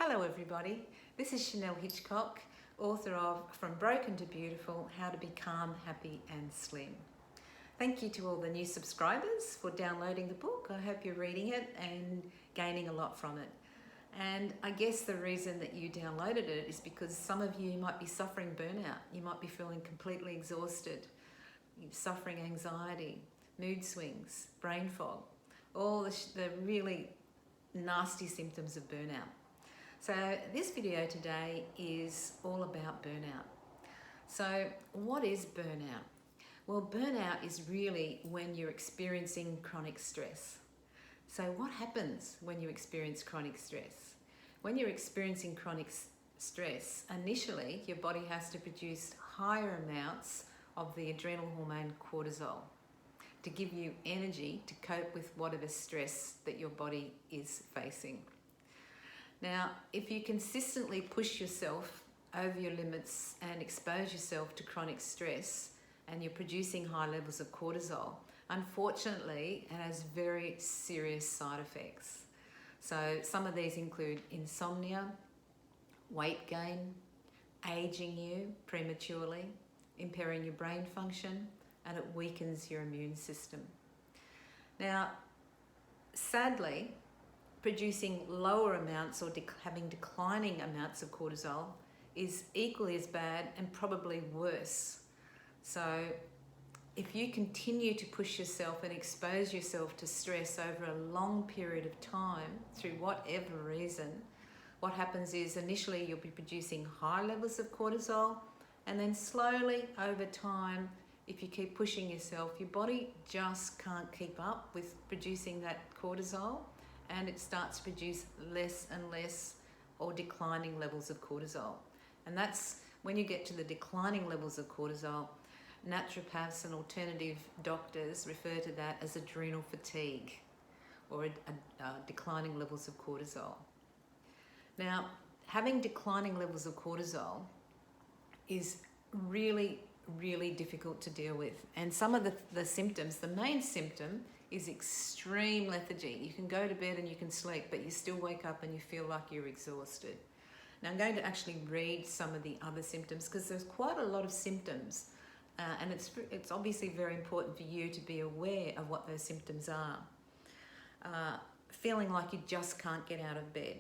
Hello everybody, this is Chenelle Hitchcock, author of From Broken to Beautiful, How to Be Calm, Happy and Slim. Thank you to all the new subscribers for downloading the book. I hope you're reading it and gaining a lot from it. And I guess the reason that you downloaded it is because some of you might be suffering burnout. You might be feeling completely exhausted, suffering anxiety, mood swings, brain fog, all the really nasty symptoms of burnout. So this video today is all about burnout. So what is burnout? Well, burnout is really when you're experiencing chronic stress. So what happens when you experience chronic stress? When you're experiencing chronic stress, initially your body has to produce higher amounts of the adrenal hormone cortisol to give you energy to cope with whatever stress that your body is facing. Now, if you consistently push yourself over your limits and expose yourself to chronic stress and you're producing high levels of cortisol, unfortunately, it has very serious side effects. So some of these include insomnia, weight gain, aging you prematurely, impairing your brain function, and it weakens your immune system. Now, sadly, producing lower amounts or having declining amounts of cortisol is equally as bad and probably worse. So if you continue to push yourself and expose yourself to stress over a long period of time through whatever reason, what happens is initially you'll be producing high levels of cortisol, and then slowly over time, if you keep pushing yourself, your body just can't keep up with producing that cortisol, and it starts to produce less and less or declining levels of cortisol. And that's when you get to the declining levels of cortisol, naturopaths and alternative doctors refer to that as adrenal fatigue or declining levels of cortisol. Now, having declining levels of cortisol is really difficult to deal with. And some of the symptoms, the main symptom is extreme lethargy. You can go to bed and you can sleep, but you still wake up and you feel like you're exhausted. Now I'm going to actually read some of the other symptoms because there's quite a lot of symptoms, and it's obviously very important for you to be aware of what those symptoms are. Feeling like you just can't get out of bed,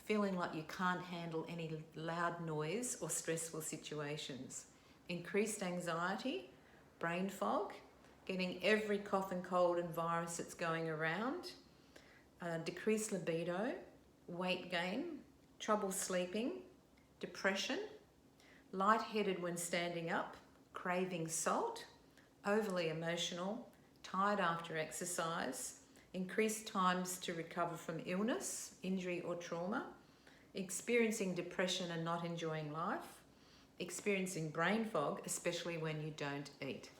feeling like you can't handle any loud noise or stressful situations, increased anxiety, brain fog, getting every cough and cold and virus that's going around, decreased libido, weight gain, trouble sleeping, depression, lightheaded when standing up, craving salt, overly emotional, tired after exercise, increased times to recover from illness, injury or trauma, experiencing depression and not enjoying life, experiencing brain fog, especially when you don't eat.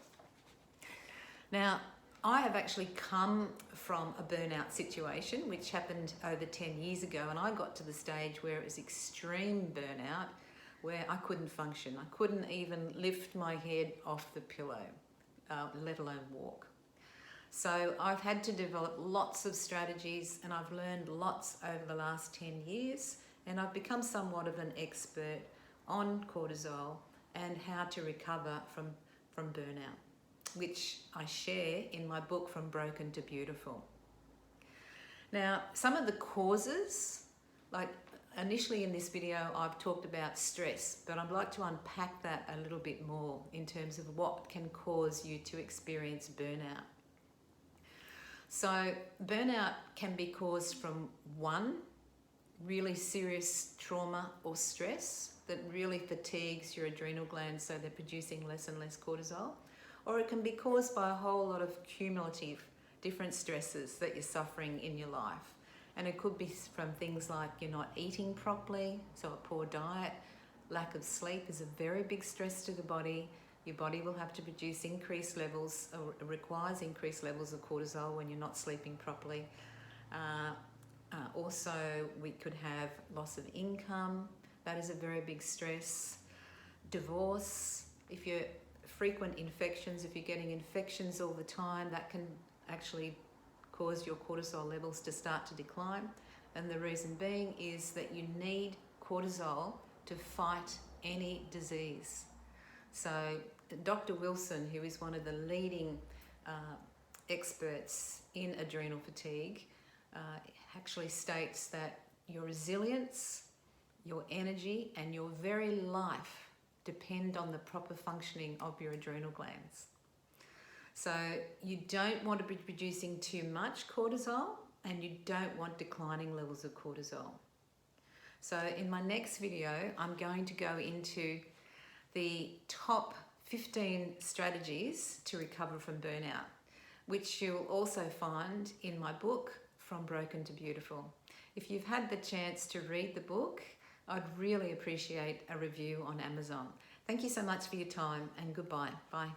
Now, I have actually come from a burnout situation which happened over 10 years ago, and I got to the stage where it was extreme burnout, where I couldn't function. I couldn't even lift my head off the pillow, let alone walk. So I've had to develop lots of strategies, and I've learned lots over the last 10 years, and I've become somewhat of an expert on cortisol and how to recover from burnout, which I share in my book From Broken to Beautiful. Now, some of the causes, like initially in this video I've talked about stress, but I'd like to unpack that a little bit more in terms of what can cause you to experience burnout. So burnout can be caused from one, really serious trauma or stress that really fatigues your adrenal glands so they're producing less and less cortisol. Or it can be caused by a whole lot of cumulative different stresses that you're suffering in your life. And it could be from things like you're not eating properly, so a poor diet, lack of sleep is a very big stress to the body. Your body will have to produce increased levels, or requires increased levels of cortisol when you're not sleeping properly. Also, we could have loss of income. That is a very big stress. Divorce, if you're frequent infections, if you're getting infections all the time, that can actually cause your cortisol levels to start to decline. And the reason being is that you need cortisol to fight any disease. So Dr. Wilson, who is one of the leading experts in adrenal fatigue, actually states that your resilience, your energy, and your very life depend on the proper functioning of your adrenal glands. So you don't want to be producing too much cortisol, and you don't want declining levels of cortisol. So in my next video, I'm going to go into the top 15 strategies to recover from burnout, which you'll also find in my book, From Broken to Beautiful. If you've had the chance to read the book, I'd really appreciate a review on Amazon. Thank you so much for your time, and goodbye. Bye.